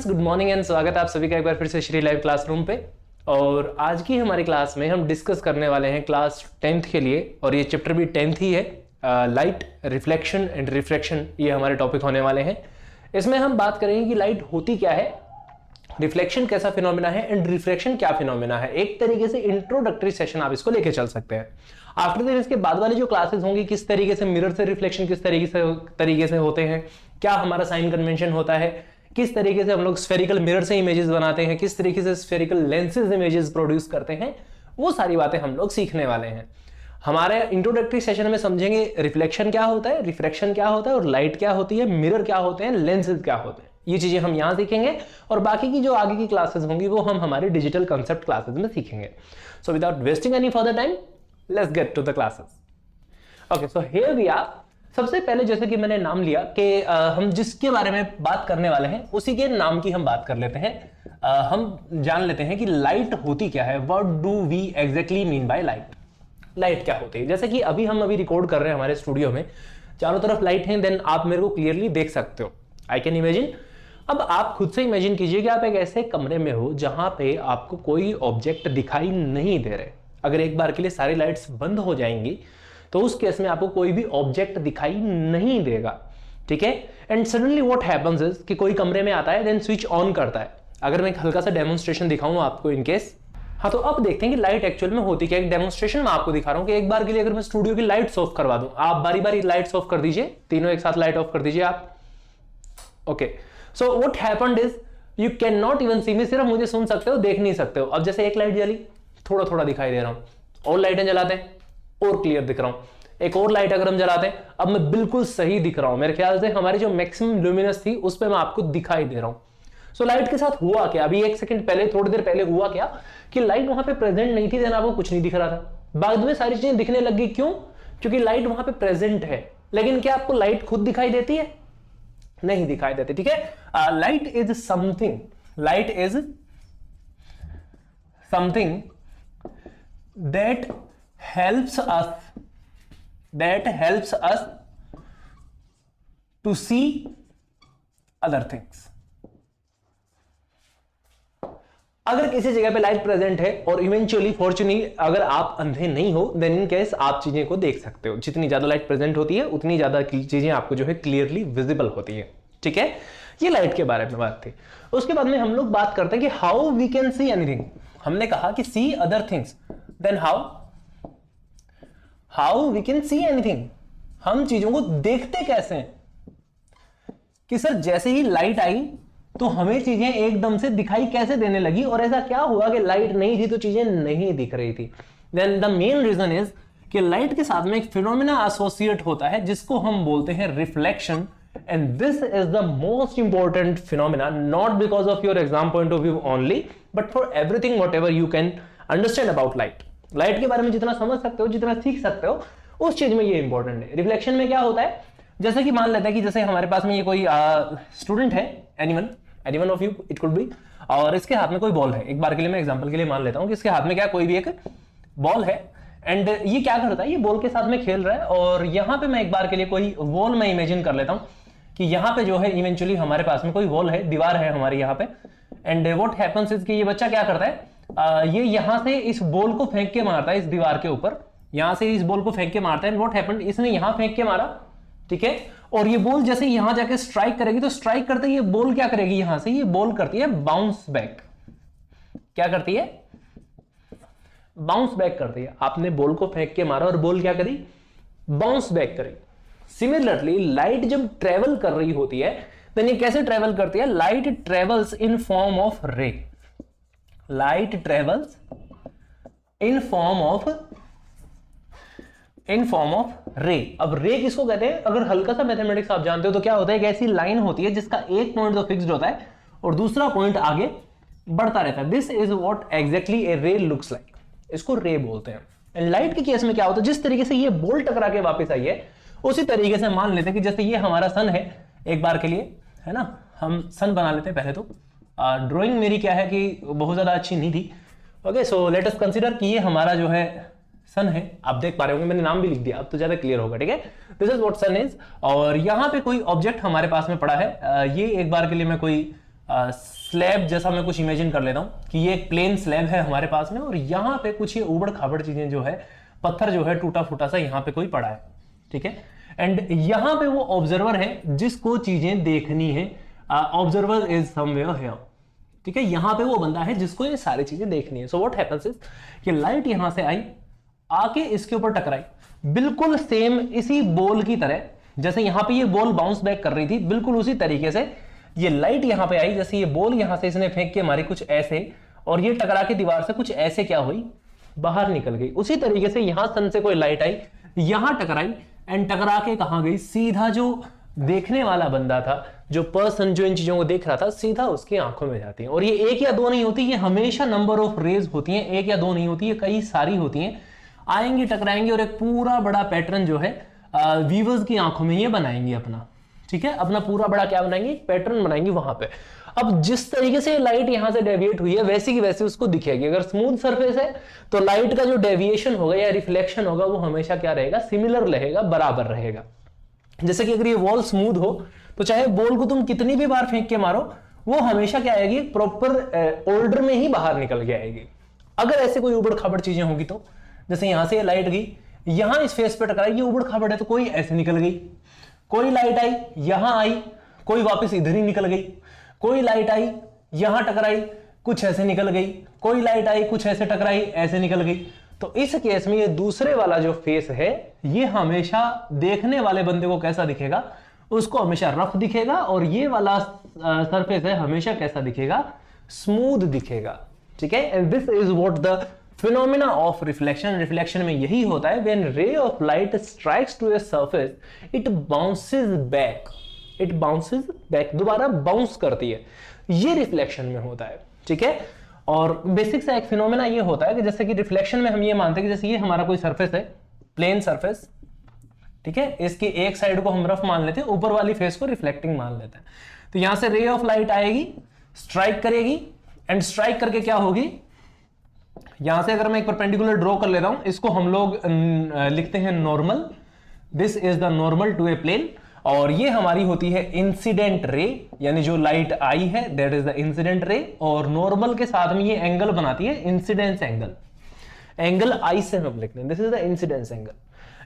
Friends, good morning and स्वागत है आप सभी का एक बार फिर से श्री लाइव क्लासरूम पे। और आज की हमारी क्लास में हम डिस्कस करने वाले हैं क्लास 10th के लिए, और ये चैप्टर भी 10th ही है। लाइट, रिफ्लेक्शन एंड रिफ्रैक्शन, ये हमारे टॉपिक होने वाले हैं। इसमें हम बात करेंगे कि लाइट होती क्या है, रिफ्लेक्शन कैसा फिनोमिना है एंड रिफ्रैक्शन क्या फिनोमिना है। एक तरीके से इंट्रोडक्टरी सेशन आप इसको लेके चल सकते हैं। आफ्टर दैट इसके बाद वाली जो क्लासेस होंगी, किस तरीके से मिरर से रिफ्लेक्शन किस तरीके से होते हैं, क्या हमारा साइन कन्वेंशन होता है, किस तरीके से हम लोग स्फेरिकल मिरर से इमेजेस बनाते हैं, किस तरीके से स्फेरिकल लेंसेज इमेजेस प्रोड्यूस करते हैं, वो सारी बातें हम लोग सीखने वाले हैं। हमारे इंट्रोडक्टरी सेशन में समझेंगे रिफ्लेक्शन क्या होता है, रिफ्रैक्शन क्या होता है, और लाइट क्या होती है, मिरर क्या होते हैं, लेंसेज क्या होते हैं। ये चीजें हम यहां सीखेंगे, और बाकी की जो आगे की क्लासेस होंगी वो हम हमारे डिजिटल कंसेप्ट क्लासेस में सीखेंगे। So without wasting any further time, let's get to the classes. Okay, so here we are. सबसे पहले जैसे कि मैंने नाम लिया कि हम जिसके बारे में बात करने वाले हैं उसी के नाम की हम बात कर लेते हैं। हम जान लेते हैं कि लाइट होती क्या है। What do we exactly mean by light. Light क्या होती है, जैसे कि हम अभी रिकॉर्ड कर रहे हैं हमारे स्टूडियो में, चारों तरफ लाइट है, देन आप मेरे को क्लियरली देख सकते हो, आई कैन इमेजिन। अब आप खुद से इमेजिन कीजिए कि आप एक ऐसे कमरे में हो जहां पे आपको कोई ऑब्जेक्ट दिखाई नहीं दे रहे। अगर एक बार के लिए सारी लाइट्स बंद हो जाएंगी तो उस केस में आपको कोई भी ऑब्जेक्ट दिखाई नहीं देगा, ठीक है। And suddenly what happens is कि कोई कमरे में आता है, देन स्विच ऑन करता है। अगर मैं एक हल्का सा डेमोन्स्ट्रेशन दिखाऊं आपको इन केस, हाँ, तो अब देखते हैं कि लाइट एक्चुअल में होती क्या। एक डेमोन्स्ट्रेशन मैं आपको दिखा रहा हूं कि एक बार के लिए अगर मैं स्टूडियो की लाइट्स ऑफ करवा दूं, आप बारी बारी लाइट्स ऑफ कर दीजिए, तीनों एक साथ लाइट ऑफ कर दीजिए आप। Okay, so what happened is you can not even see me, सिर्फ मुझे सुन सकते हो, देख नहीं सकते हो। अब जैसे एक लाइट जली, थोड़ा थोड़ा दिखाई दे रहा हूं, और लाइटें जलाते हैं और क्लियर दिख रहा हूं। एक और लाइट अगर हम जलाते हैं, अब मैं बिल्कुल सही दिख रहा हूं। मेरे ख्याल से हमारी जो मैक्सिमम ल्यूमिनस थी उस पर मैं आपको दिखाई दे रहा हूं। सो लाइट के साथ हुआ क्या, अभी एक सेकंड पहले, थोड़ी देर पहले हुआ क्या कि लाइट वहां पे प्रेजेंट नहीं थी, देन आपको कुछ नहीं दिख रहा था। बाद में सारी चीजें दिखने लगी, क्यों? क्योंकि लाइट वहां पे प्रेजेंट है। लेकिन क्या आपको लाइट खुद दिखाई देती है? नहीं दिखाई देती, ठीक है। Light is something, light is something that helps us to see other things। अगर किसी जगह पे लाइट प्रेजेंट है और इवेंचुअली फॉर्चुनेटली अगर आप अंधे नहीं हो, देन इन केस आप चीजें को देख सकते हो। जितनी ज्यादा लाइट प्रेजेंट होती है उतनी ज्यादा चीजें आपको जो है क्लियरली विजिबल होती है, ठीक है। ये लाइट के बारे में बात थी। उसके बाद में हम लोग बात करते हैं कि how we can see anything. हमने कहा कि see other things, then how we can see anything, हम चीजों को देखते कैसे हैं। कि सर जैसे ही लाइट आई तो हमें चीजें एकदम से दिखाई कैसे देने लगी, और ऐसा क्या हुआ कि लाइट नहीं थी तो चीजें नहीं दिख रही थी। Then the main reason is कि लाइट के साथ में एक फिनोमिना एसोसिएट होता है जिसको हम बोलते हैं reflection. And this is the most important phenomena, not because of your exam point of view only, but for everything what ever you can understand about light. Light के बारे में जितना समझ सकते हो, जितना सीख सकते हो, उस चीज में ये इंपॉर्टेंट है। रिफ्लेक्शन में क्या होता है, जैसे कि मान लेते हैं कि जैसे हमारे पास में ये कोई स्टूडेंट है, anyone of you it could be, और इसके हाथ में कोई बॉल है। एक बार के लिए मैं एग्जांपल के लिए मान लेता हूं कि इसके हाथ में क्या कोई भी एक बॉल है, एंड ये क्या करता है, ये बॉल के साथ में खेल रहा है। और यहां पे मैं एक बार के लिए कोई वॉल में इमेजिन कर लेता हूं कि यहां पे जो है इवेंचुअली हमारे पास में कोई वॉल है, दीवार है हमारी यहाँ पे। एंड व्हाट हैपेंस इज कि ये बच्चा क्या करता है, ये यहां से इस बॉल को फेंक के मारता है इस दीवार के ऊपर, यहां से इस बॉल को फेंक के मारता है। व्हाट हैपेंड, इसने यहां फेंक के मारा, ठीक है। और ये बॉल जैसे यहां जाके स्ट्राइक करेगी, तो स्ट्राइक करते ही ये बॉल क्या करेगी, यहां से ये बॉल करती है बाउंस बैक। क्या करती है? बाउंस बैक करती है। आपने बॉल को फेंक के मारा और बॉल क्या करी, बाउंस बैक करी। सिमिलरली लाइट जब ट्रेवल कर रही होती है, तो ये कैसे ट्रेवल करती है, light travels in form of रे। Light travels in form of रे। अब रे किसको कहते हैं, अगर हल्का सा मैथमेटिक्स आप जानते हो तो क्या होता है, एक ऐसी लाइन होती है जिसका एक पॉइंट तो फिक्स्ड होता है और दूसरा पॉइंट आगे बढ़ता रहता है। दिस इज व्हाट एग्जैक्टली ए रे लुक्स लाइक, इसको रे बोलते हैं। एंड लाइट के केस में क्या होता है, जिस तरीके से ये बॉल टकरा के वापस आई है, उसी तरीके से मान लेते हैं कि जैसे ये हमारा सन है, एक बार के लिए, है ना, हम सन बना लेते हैं। पहले तो ड्राइंग मेरी क्या है कि बहुत ज्यादा अच्छी नहीं थी। Okay, so let us consider कि ये हमारा जो है सन है। आप देख पा रहे होंगे मैंने नाम भी लिख दिया, अब तो ज्यादा क्लियर होगा, ठीक है। This is what sun is. और यहाँ पे कोई ऑब्जेक्ट हमारे पास में पड़ा है, ये एक बार के लिए मैं कोई स्लैब जैसा मैं कुछ इमेजिन कर लेता हूं कि ये एक प्लेन स्लैब है हमारे पास में, और यहां पे कुछ ये उबड़ खाबड़ चीजें जो है, पत्थर जो है टूटा फूटा सा यहां पे कोई पड़ा है, ठीक है। एंड यहां पे वो ऑब्जर्वर है जिसको चीजें देखनी है, ऑब्जर्वर इज समवेयर हियर, ठीक है। यहां पे वो बंदा है जिसको ये सारी चीजें देखनी है। सो व्हाट हैपेंस इज कि लाइट यहां से आई, आके इसके ऊपर टकराई, बिल्कुल सेम इसी बॉल की तरह, जैसे यहां पे ये बॉल बाउंस बैक कर रही थी, बिल्कुल उसी तरीके से ये लाइट यहां पे आई, जैसे ये बॉल यहां से इसने फेंक के मारी कुछ ऐसे, और ये टकरा के दीवार से कुछ ऐसे क्या हुई, बाहर निकल गई। उसी तरीके से यहां सन से कोई लाइट आई, यहां टकराई, एंड टकरा के कहां गई, सीधा जो देखने वाला बंदा था, जो पर्सन जो इन चीजों को देख रहा था, सीधा उसकी आंखों में जाती है। और ये एक या दो नहीं होती, ये हमेशा नंबर ऑफ रेज होती हैं, एक या दो नहीं होती है, कई सारी होती हैं, आएंगी टकराएंगी, और एक पूरा बड़ा पैटर्न जो है व्यूअर्स की आंखों में ये बनाएंगी अपना, ठीक है, अपना पूरा बड़ा क्या बनाएंगे, पैटर्न बनाएंगे वहां पे। अब जिस तरीके से लाइट यहां से डेविएट हुई है, वैसी की वैसी उसको दिखेगी। अगर स्मूथ सरफेस है तो लाइट का जो डेविएशन होगा या रिफ्लेक्शन होगा वो हमेशा क्या रहेगा, सिमिलर रहेगा, बराबर रहेगा। जैसे कि अगर ये वॉल स्मूथ हो तो चाहे बॉल को तुम कितनी भी बार फेंक के मारो, वो हमेशा क्या आएगी, प्रॉपर ऑर्डर में ही बाहर निकल के आएगी। अगर ऐसे कोई उबड़ खाबड़ चीजें होगी तो, जैसे यहां से ये लाइट गई, यहां इस फेस पे टकराई, ये उबड़ खाबड़ है तो कोई ऐसे निकल गई, कोई लाइट आई यहां आई, कोई वापस इधर ही निकल गई, कोई लाइट आई यहां टकराई, कुछ ऐसे निकल गई, कोई लाइट आई कुछ ऐसे टकराई, ऐसे निकल गई। तो इस केस में ये दूसरे वाला जो फेस है, ये हमेशा देखने वाले बंदे को कैसा दिखेगा, उसको हमेशा रफ दिखेगा, और ये वाला सरफेस है हमेशा कैसा दिखेगा, स्मूथ दिखेगा, ठीक है। And this is what the phenomena of reflection. Reflection में यही होता है, when ray of light strikes to a surface it bounces back, it bounces back, दोबारा बाउंस करती है, ये रिफ्लेक्शन में होता है, ठीक है। और बेसिक सा एक फिनोमेना ये होता है कि जैसे कि रिफ्लेक्शन में हम ये मानते हैं कि जैसे ये हमारा कोई सरफेस है, प्लेन सरफेस, ठीक है, इसकी एक साइड को हम रफ मान लेते हैं, ऊपर वाली फेस को रिफ्लेक्टिंग मान लेते हैं। तो यहां से रे ऑफ लाइट आएगी, स्ट्राइक करेगी, एंड स्ट्राइक करके क्या होगी, यहां से अगर मैं एक परपेंडिकुलर ड्रॉ कर लेता हूं, इसको हम लोग लिखते हैं normal, this is the normal to a plane, और ये हमारी होती है इंसिडेंट रे, यानी जो लाइट आई है दैट इज द इंसिडेंट रे, और नॉर्मल के साथ में ये एंगल बनाती है इंसिडेंस एंगल, एंगल आई से हम लिखते हैं, this is the incidence angle.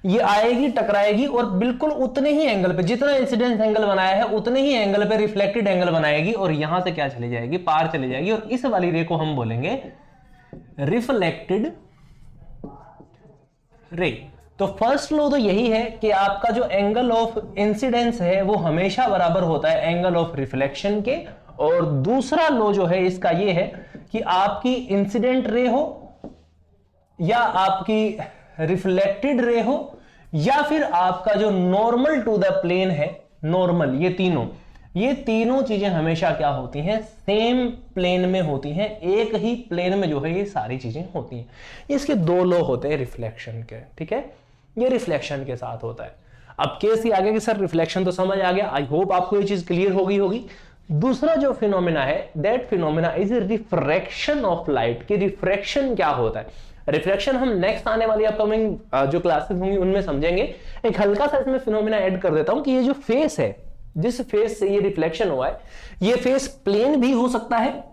ये आएगी टकराएगी, और बिल्कुल उतने ही एंगल पे, जितना इंसिडेंस एंगल बनाया है उतने ही एंगल पे रिफ्लेक्टेड एंगल बनाएगी, और यहां से क्या चली जाएगी, पार चली जाएगी, और इस वाली रे को हम बोलेंगे रिफ्लेक्टेड रे। तो फर्स्ट लॉ तो यही है कि आपका जो एंगल ऑफ इंसिडेंस है वो हमेशा बराबर होता है एंगल ऑफ रिफ्लेक्शन के, और दूसरा लॉ जो है इसका ये है कि आपकी इंसिडेंट रे हो या आपकी रिफ्लेक्टेड रे हो या फिर आपका जो नॉर्मल टू द प्लेन है, नॉर्मल, ये तीनों चीजें हमेशा क्या होती हैं, सेम प्लेन में होती हैं, एक ही प्लेन में जो है ये सारी चीजें होती हैं। इसके दो लॉ होते हैं रिफ्लेक्शन के, ठीक है, ये रिफ्लेक्शन के साथ होता है। अब केस ही आगे कि सर रिफ्लेक्शन तो समझ आ गया, आई होप आपको ये चीज क्लियर हो गई होगी। दूसरा जो फिनोमेना है, that phenomena is refraction of light. कि रिफ्रैक्शन क्या होता है, रिफ्लेक्शन हम नेक्स्ट आने वाली अपकमिंग जो क्लासेस होंगी उनमें समझेंगे। एक हल्का सा इसमें फिनोमेना ऐड कर देता हूं कि ये जो फेस है, जिस फेस से ये रिफ्लेक्शन हुआ है, ये फेस प्लेन भी हो सकता है,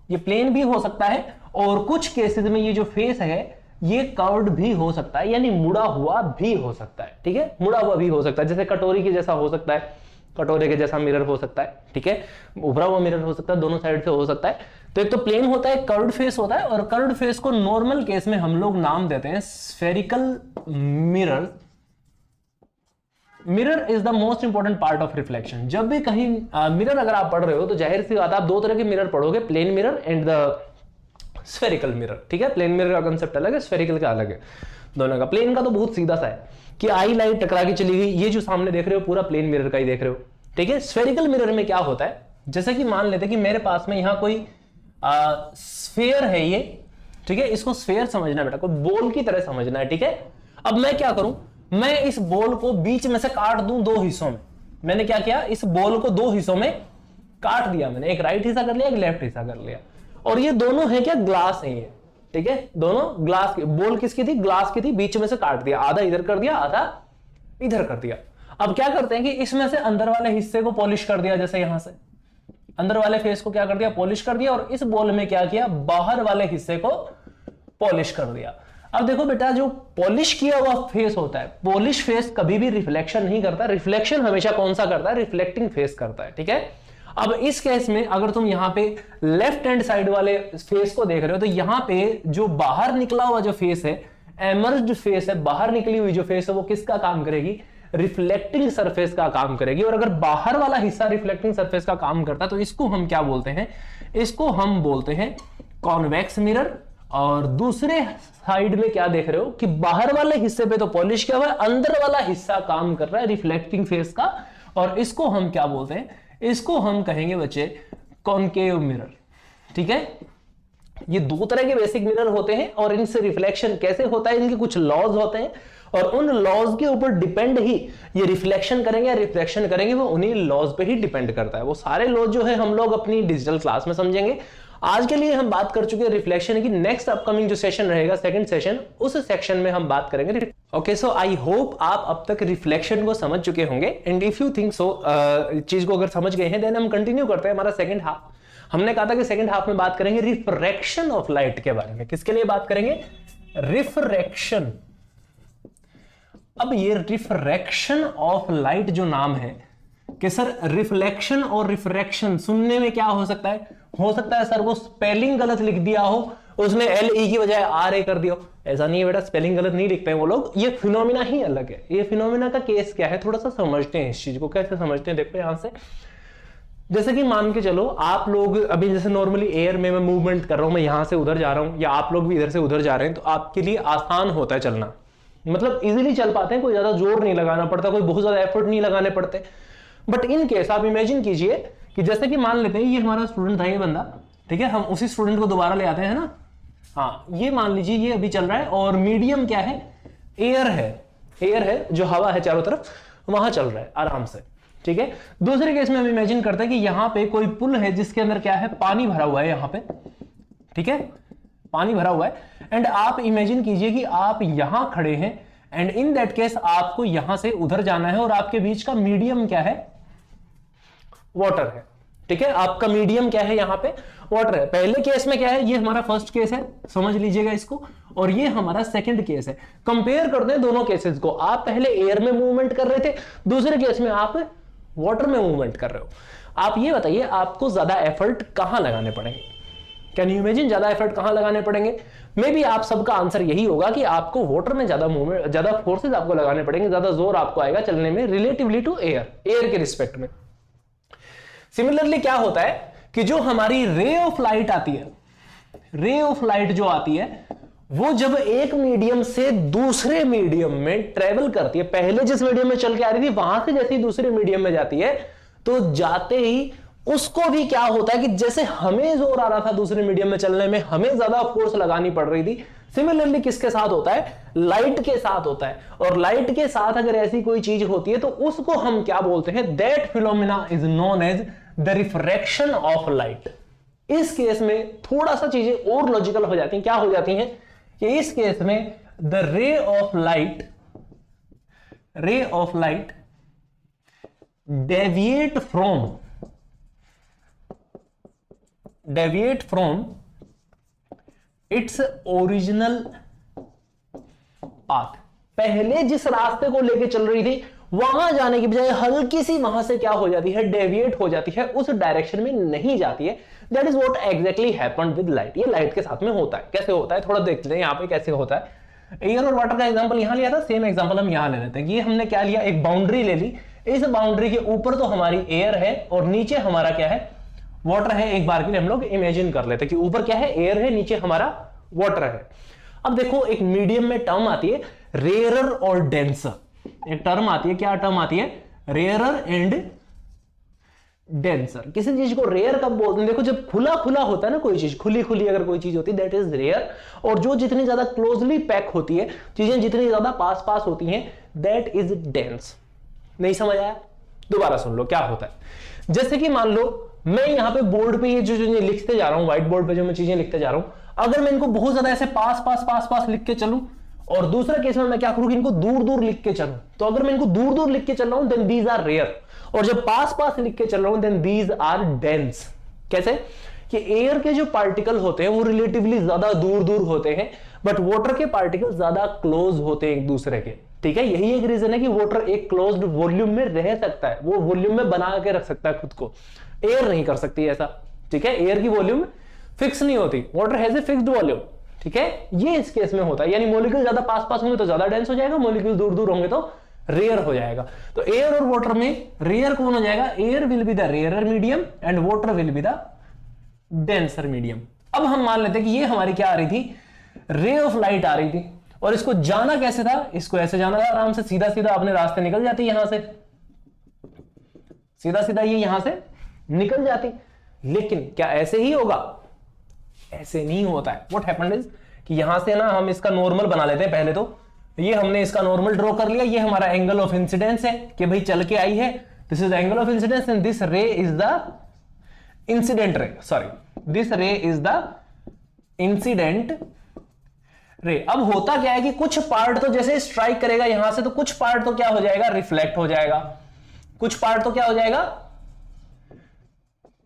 ये प्लेन भी हो सकता है, और कुछ केसेस में ये जो फेस है ये कर्व्ड भी हो सकता है, यानी मुड़ा हुआ भी हो सकता है, ठीक है, मुड़ा हुआ भी हो सकता है, जैसे कटोरी के जैसा हो सकता है, कटोरे के जैसा मिरर हो सकता है, ठीक है, उभरा हुआ मिरर हो सकता है, दोनों साइड से हो सकता है। तो एक तो प्लेन होता है, कर्व्ड फेस होता है, और कर्व्ड फेस को नॉर्मल केस में हम लोग नाम देते हैं spherical mirror. Mirror is the most important part of reflection. जब भी कहीं मिरर अगर आप पढ़ रहे हो तो जाहिर सी बात, आप दो तरह के मिरर पढ़ोगे, plane mirror and the spherical mirror, ठीक है। प्लेन मिरर का कंसेप्ट अलग है, स्फेरिकल का अलग है, दोनों का। प्लेन का तो बहुत सीधा सा है कि आई लाइट टकरा के चली गई, ये जो सामने देख रहे हो पूरा प्लेन मिरर का ही देख रहे हो, ठीक है। स्फेरिकल मिरर में क्या होता है, जैसे कि मान लेते कि मेरे पास में यहां कोई स्फेयर है ये, ठीक है, इसको स्फेयर समझना बेटा, कोई बॉल की तरह समझना है, ठीक है। अब मैं क्या करूं, मैं इस बॉल को बीच में से काट दूं दो हिस्सों में। मैंने क्या किया, इस बॉल को दो हिस्सों में काट दिया मैंने, एक राइट हिस्सा कर लिया, एक लेफ्ट हिस्सा कर लिया, और ये दोनों है क्या, ग्लास है ये, ठीक है, दोनों ग्लास की। बॉल किसकी थी, ग्लास की थी, बीच में से काट दिया, आधा इधर कर दिया, आधा इधर कर दिया। अब क्या करते हैं कि इसमें से अंदर वाले हिस्से को पॉलिश कर दिया, जैसे यहां से अंदर वाले फेस को क्या कर दिया, पॉलिश कर दिया, और इस बॉल में क्या किया, बाहर वाले हिस्से को पॉलिश कर दिया। अब देखो बेटा, जो पॉलिश किया हुआ फेस होता है, पॉलिश फेस कभी भी रिफ्लेक्शन नहीं करता, रिफ्लेक्शन हमेशा कौन सा करता है, रिफ्लेक्टिंग फेस करता है, ठीक है। अब इस केस में अगर तुम यहां पे लेफ्ट हैंड साइड वाले फेस को देख रहे हो, तो यहां पे जो बाहर निकला हुआ जो फेस है, एमर्ज्ड फेस है, बाहर निकली हुई जो फेस है, वो किसका काम करेगी, रिफ्लेक्टिंग सरफेस का काम करेगी। और अगर बाहर वाला हिस्सा रिफ्लेक्टिंग सरफेस का काम करता है तो इसको हम क्या बोलते हैं, इसको हम बोलते हैं कॉन्वेक्स मिरर। और दूसरे साइड में क्या देख रहे हो कि बाहर वाले हिस्से पे तो पॉलिश किया हुआ है, अंदर वाला हिस्सा काम कर रहा है रिफ्लेक्टिंग फेस का, और इसको हम क्या बोलते हैं, इसको हम कहेंगे बच्चे कॉनकेव मिरर, ठीक है। ये दो तरह के बेसिक मिरर होते हैं, और इनसे रिफ्लेक्शन कैसे होता है, इनके कुछ लॉज होते हैं, और उन लॉज के ऊपर डिपेंड ही ये रिफ्लेक्शन करेंगे या रिफ्लेक्शन करेंगे, वो उन्हीं लॉज पे ही डिपेंड करता है। वो सारे लॉज जो है हम लोग अपनी डिजिटल क्लास में समझेंगे। आज के लिए हम बात कर चुके हैं रिफ्लेक्शन की। नेक्स्ट अपकमिंग जो सेशन रहेगा, सेकंड सेशन, उस सेक्शन में हम बात करेंगे। ओके, सो आई होप आप अब तक रिफ्लेक्शन को समझ चुके होंगे, and if you think so, चीज को अगर समझ गए हैं, देन हम कंटिन्यू करते हैं हमारा सेकंड हाफ। हमने कहा था कि सेकंड हाफ में बात करेंगे रिफ्रैक्शन ऑफ लाइट के बारे में। किसके लिए बात करेंगे, रिफ्रैक्शन। अब ये रिफ्रैक्शन ऑफ लाइट जो नाम है कि सर रिफ्लेक्शन और रिफ्रैक्शन सुनने में क्या हो सकता है, सर वो स्पेलिंग गलत लिख दिया हो, उसने एल ई की बजाय आर ए कर दिया। ऐसा नहीं है बेटा, स्पेलिंग गलत नहीं लिखते हैं वो लोग, ये फिनोमिना ही अलग है। ये फिनोमिना का केस क्या है, थोड़ा सा समझते हैं इस चीज को, कैसे समझते हैं। देखो यहां से, जैसे कि मान के चलो आप लोग अभी जैसे नॉर्मली एयर में मैं मूवमेंट कर रहा हूं, मैं यहां से उधर जा रहा हूं, या आप लोग भी इधर से उधर जा रहे हैं, तो आपके लिए आसान होता है चलना, मतलब इजीली चल पाते हैं, कोई ज्यादा जोर नहीं लगाना पड़ता, कोई बहुत ज्यादा एफर्ट नहीं लगाने पड़ते। बट इन केस आप इमेजिन कीजिए कि जैसे कि मान लेते हैं ये हमारा स्टूडेंट था, ये बंदा, ठीक है, हम उसी स्टूडेंट को दोबारा ले आते हैं ना। हाँ, ये मान लीजिए ये अभी चल रहा है, और मीडियम क्या है, एयर है, जो हवा है चारों तरफ, वहां चल रहा है आराम से, ठीक है। दूसरे केस में हम इमेजिन करते हैं कि यहां पे कोई पुल है जिसके अंदर क्या है, पानी भरा हुआ है यहां पे, ठीक है, पानी भरा हुआ है। एंड आप इमेजिन कीजिए कि आप यहां खड़े हैं, एंड इन दैट केस आपको यहां से उधर जाना है, और आपके बीच का मीडियम क्या है, वाटर है, ठीक है। आपका मीडियम क्या है, यहां पे वाटर है। पहले केस में क्या है, ये हमारा फर्स्ट केस है, समझ लीजिएगा इसको, और ये हमारा सेकंड केस है। कंपेयर करते हैं दोनों केसेस को। आप पहले एयर में मूवमेंट कर रहे थे, दूसरे केस में आप वाटर में मूवमेंट कर रहे हो। आप ये बताइए आपको ज्यादा एफर्ट कहां लगाने पड़ेंगे, कैन यू इमेजिन ज्यादा एफर्ट कहां लगाने पड़ेंगे। मे बी आप सबका आंसर यही होगा कि आपको वाटर में ज्यादा मूवमेंट, ज्यादा फोर्सेस आपको लगाने पड़ेंगे, ज्यादा जोर आपको आएगा चलने में रिलेटिवली टू एयर के रिस्पेक्ट में। सिमिलरली क्या होता है कि जो हमारी रे ऑफ लाइट आती है, रे ऑफ लाइट जो आती है, वो जब एक मीडियम से दूसरे मीडियम में ट्रेवल करती है, पहले जिस मीडियम में चल के आ रही थी वहां से जैसे ही दूसरे मीडियम में जाती है, तो जाते ही उसको भी क्या होता है कि जैसे हमें जोर आ रहा था दूसरे मीडियम में चलने में, हमें ज्यादा फोर्स लगानी पड़ रही थी, सिमिलरली किसके साथ होता है, लाइट के साथ होता है। और लाइट के साथ अगर ऐसी कोई चीज होती है तो उसको हम क्या बोलते हैं, that phenomena is known as the refraction of light. इस केस में थोड़ा सा चीजें और लॉजिकल हो जाती हैं। क्या हो जाती हैं कि इस केस में द रे of light deviate from its original path. पहले जिस रास्ते को लेके चल रही थी वहां जाने की बजाय हल्की सी वहां से क्या हो जाती है, डेविएट हो जाती है, उस डायरेक्शन में नहीं जाती है। That is what exactly happened with light. ये लाइट के साथ में होता है। कैसे होता है थोड़ा देखते हैं यहां पे कैसे होता है। एयर और वाटर का एग्जांपल यहां लिया था, सेम एग्जांपल हम यहां ले लेते हैं। ये हमने क्या लिया, एक बाउंड्री ले ली। इस बाउंड्री के ऊपर तो हमारी एयर है और नीचे हमारा क्या है, वाटर है। एक बार के लिए हम लोग इमेजिन कर लेते हैं कि ऊपर क्या है, एयर है, नीचे हमारा वाटर है। अब देखो एक मीडियम में टर्म आती है रेयरर और डेंसर। एक टर्म आती है, क्या टर्म आती है, रेयरर एंड डेंसर। किसी चीज को रेयर कब बोलते हैं, देखो जब खुला खुला होता है ना कोई चीज, खुली खुली अगर कोई चीज होती है दैट इज रेयर। और जो जितनी ज्यादा क्लोजली पैक होती है, चीजें जितनी ज्यादा पास पास होती हैं, दैट इज डेंस। नहीं समझ आया, दोबारा सुन लो क्या होता है। जैसे कि मान लो मैं यहां पे बोर्ड पे ये जो लिखते जा रहा हूं, व्हाइट बोर्ड पे जो मैं चीजें लिखते जा रहा हूं, अगर मैं इनको बहुत ज्यादा ऐसे पास पास पास पास लिख के चलूं और दूसरा केस में मैं क्या करूं कि इनको दूर दूर लिख के चलूं। तो अगर मैं इनको दूर दूर लिख के चल रहा हूं देन दीज आर रेयर, और जब पास पास लिख के चल रहा हूं देन दीज आर डेंस। कैसे कि एयर के जो पार्टिकल होते हैं वो रिलेटिवली ज्यादा दूर दूर होते हैं, बट वाटर के पार्टिकल ज्यादा क्लोज होते हैं एक दूसरे के। ठीक है, यही एक रीजन है कि वाटर एक क्लोज्ड वॉल्यूम में रह सकता है, वो वॉल्यूम में बना के रख सकता है खुद को, एयर नहीं कर सकती ऐसा। ठीक है, एयर की वॉल्यूम फिक्स नहीं होती, water has a fixed volume. ठीक है, ये इस केस में होता है, यानी मॉलिक्यूल ज्यादा पास पास होंगे तो ज्यादा डेंस हो जाएगा, मॉलिक्यूल दूर दूर होंगे तो रेयर हो जाएगा। तो एयर और वाटर में रेयर कौन हो जाएगा? Air will be the rarer medium and water will be the denser medium. अब हम मान लेते हैं कि ये हमारी क्या आ रही थी, रे ऑफ लाइट आ रही थी, और इसको जाना कैसे था? इसको ऐसे जाना था आराम से, सीधा सीधा अपने रास्ते निकल जाती, यहां से सीधा सीधा ये यहां से निकल जाती। लेकिन क्या ऐसे ही होगा? ऐसे नहीं होता है। व्हाट हैपेंड इज कि यहां से ना हम इसका नॉर्मल बना लेते हैं। पहले तो ये हमने इसका नॉर्मल ड्रॉ कर लिया, ये हमारा एंगल ऑफ इंसिडेंस है कि भाई चल के आई है, this is angle of incidence and this ray is the incident ray, sorry this ray is the incident ray. अब होता क्या है कि कुछ पार्ट तो जैसे स्ट्राइक करेगा यहां से, तो कुछ पार्ट तो क्या हो जाएगा? रिफ्लेक्ट हो जाएगा, कुछ पार्ट तो क्या हो जाएगा?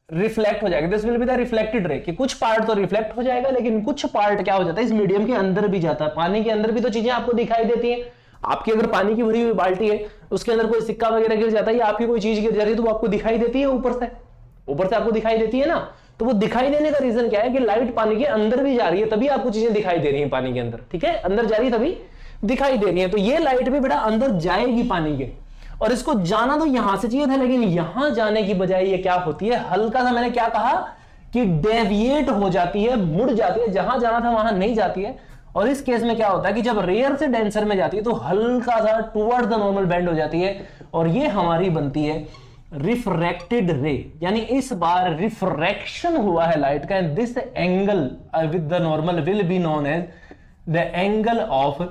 रिफ्लेक्ट हो जाएगा। This will be the reflected ray, कि कुछ पार्ट तो रिफ्लेक्ट हो जाएगा, लेकिन कुछ पार्ट क्या हो जाता है इस मीडियम के अंदर भी जाता है। पानी के अंदर भी तो चीजें आपको दिखाई देती हैं। आपकी अगर पानी की भरी हुई बाल्टी है, उसके अंदर कोई सिक्का वगैरह गिर जाता है या आपकी कोई चीज गिर जाती है, तो वो आपको दिखाई देती है ऊपर से आपको दिखाई देती है ना। तो वो दिखाई देने का रीजन क्या है कि लाइट पानी के अंदर भी जा रही है, तभी आपको चीजें दिखाई दे रही है पानी के अंदर। ठीक है, अंदर जा रही है तभी दिखाई दे रही है। तो ये लाइट भी बेटा अंदर जाएगी पानी के, और इसको जाना तो यहां से चाहिए था, लेकिन यहां जाने की बजाय ये क्या होती है, हल्का सा, मैंने क्या कहा कि डेविएट हो जाती है, मुड़ जाती है, जहां जाना था वहां नहीं जाती है। और इस केस में क्या होता है कि जब रेयर से डेंसर में जाती है तो हल्का सा टुवर्ड्स द नॉर्मल बेंड हो जाती है, और ये हमारी बनती है रिफ्रैक्टेड रे। यानी इस बार रिफ्रैक्शन हुआ है लाइट का, and this angle with the normal will be known as the angle of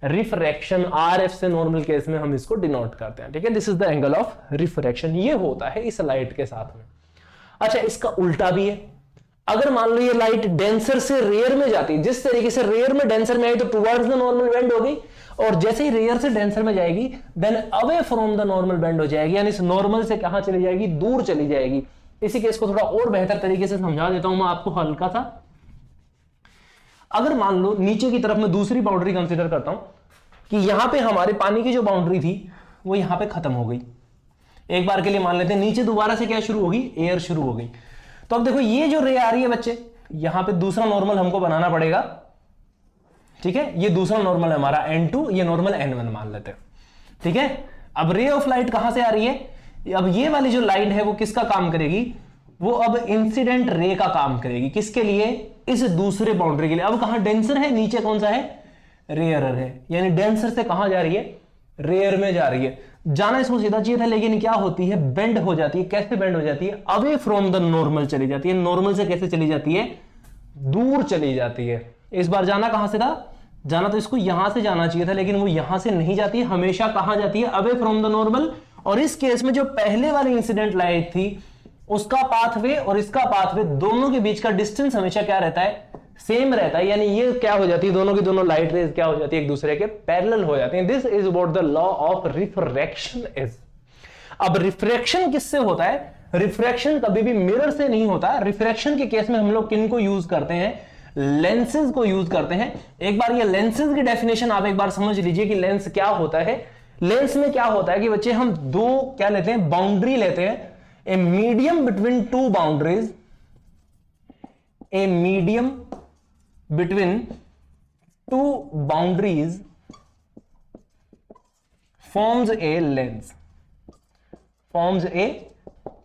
refraction. RF से नॉर्मल केस में हम इसको डिनोट करते हैं। ठीक है, this is the angle of refraction. ये होता है इस लाइट के साथ में। अच्छा, इसका उल्टा भी है। अगर मान लो ये लाइट डेंसर से रेयर में जाती है, जिस तरीके से रेयर में डेंसर में आई तो टुवर्ड्स द नॉर्मल बेंड हो गई, और जैसे ही रेयर से डेंसर में जाएगी then away from the normal bend हो जाएगी, यानी इस नॉर्मल से कहां चली जाएगी? दूर चली जाएगी। इसी केस को थोड़ा और बेहतर तरीके से समझा देता हूं मैं आपको हल्का सा। अगर मान लो नीचे की तरफ मैं दूसरी बाउंड्री कंसीडर करता हूं कि यहां पे हमारे पानी की जो बाउंड्री थी वो यहां पे खत्म हो गई। एक बार के लिए मान लेते हैं नीचे दोबारा से क्या शुरू होगी? एयर शुरू हो गई। तो अब देखो ये जो रे आ रही है बच्चे, यहां पे दूसरा नॉर्मल हमको बनाना पड़ेगा। ठीक है, ये दूसरा नॉर्मल है हमारा N2, ये नॉर्मल N1 मान लेते हैं। ठीक है, अब रे ऑफ लाइट कहां से आ रही है? अब ये वाली जो लाइट है वो किसका काम करेगी? वो अब इंसिडेंट रे का काम करेगी। किसके लिए? इस दूसरे बाउंड्री के लिए। अब कहां डेंसर है, नीचे कौन सा है? रेयरर है। यानी डेंसर से कहां जा रही है? रेयर में जा रही है। जाना इसको सीधा चाहिए था, लेकिन क्या होती है? बेंड हो जाती है। कैसे बेंड हो जाती है? अवे फ्रॉम द नॉर्मल चली जाती है। नॉर्मल से कैसे चली जाती है? दूर चली जाती है। इस बार जाना कहां से था? जाना तो इसको यहां से जाना चाहिए था, लेकिन वो यहां से नहीं जाती है, हमेशा कहां जाती है? Away from the normal. और इस केस में जो पहले वाली इंसिडेंट लाइट थी उसका पाथवे और इसका पाथवे, दोनों के बीच का डिस्टेंस हमेशा क्या रहता है? सेम रहता है। यानी ये क्या हो जाती है? दोनों की दोनों लाइट रेज क्या हो जाती है? एक दूसरे के पैरेलल हो जाती हैं। This is what the law of refraction is. अब रिफ्रैक्शन किससे होता है? रिफ्रैक्शन कभी भी मिरर से नहीं होता। रिफ्रैक्शन के केस में हम लोग किनको यूज करते हैं? लेंसेज को यूज करते हैं। एक बार ये लेंसेज की डेफिनेशन आप एक बार समझ लीजिए कि लेंस क्या होता है। लेंस में क्या होता है कि बच्चे हम दो क्या लेते हैं? बाउंड्री लेते हैं। A medium between two boundaries, a medium between two boundaries forms a lens. Forms a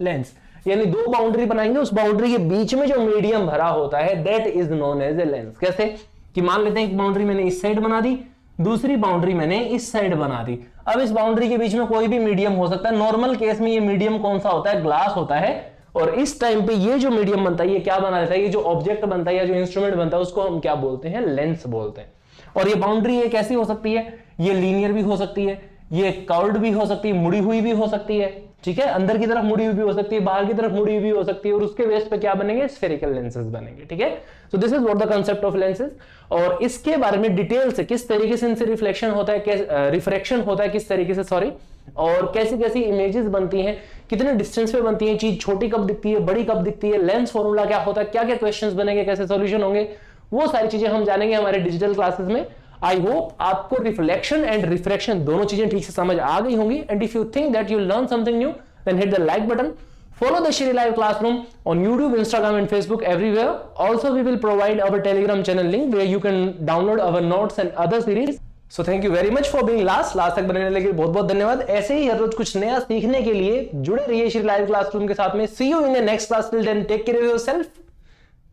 lens यानी दो बाउंड्री बनाएंगे, उस बाउंड्री के बीच में जो मीडियम भरा होता है that is known as a lens. कैसे कि मान लेते हैं एक बाउंड्री मैंने इस साइड बना दी, दूसरी बाउंड्री मैंने इस साइड बना दी। अब इस बाउंड्री के बीच में कोई भी मीडियम हो सकता है। नॉर्मल केस में ये मीडियम कौन सा होता है? ग्लास होता है। और इस टाइम पे ये जो मीडियम बनता है ये क्या बना देता है? ये जो ऑब्जेक्ट बनता है या जो इंस्ट्रूमेंट बनता है उसको हम क्या बोलते हैं? लेंस बोलते हैं। और ये बाउंड्री ये कैसी हो सकती है? ये लीनियर भी हो सकती है, ये कर्व्ड भी हो सकती है, मुड़ी हुई भी हो सकती है, ठीक है, अंदर की तरफ मुड़ी हुई भी हो सकती है, बाहर की तरफ मुड़ी हुई भी हो सकती है, और उसके बेस पे क्या बनेंगे, स्फेरिकल लेंसेज बनेंगे। ठीक है, so this is what the concept of lenses. और इसके बारे में डिटेल से किस तरीके से इनसे रिफ्लेक्शन होता है, रिफ्रैक्शन होता है किस तरीके से, सॉरी, और कैसी कैसी इमेजेस बनती हैं, कितने डिस्टेंस पे बनती है, चीज छोटी कब दिखती है, बड़ी कब दिखती है, लेंस फॉर्मूला क्या होता है, क्या क्या क्वेश्चंस बनेंगे, कैसे सॉल्यूशन होंगे, वो सारी चीजें हम जानेंगे हमारे डिजिटल क्लासेस में। आई होप आपको रिफ्लेक्शन एंड रिफ्रैक्शन दोनों चीजें ठीक से समझ आ गई होंगी। And if you think that you learn something new, then hit the like button. Follow the Shri Live Classroom on YouTube, Instagram and Facebook, everywhere. Also, we will provide our Telegram channel link where you can download our notes and other series. So thank you very much for being last तक बनने लगे, बहुत बहुत धन्यवाद। ऐसे ही हर रोज कुछ नया सीखने के लिए जुड़े रहिए श्री लाइव क्लासरूम के साथ में। See you in the next class. Till then, take care of yourself.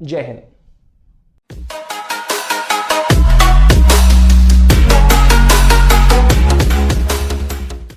जय हिंद।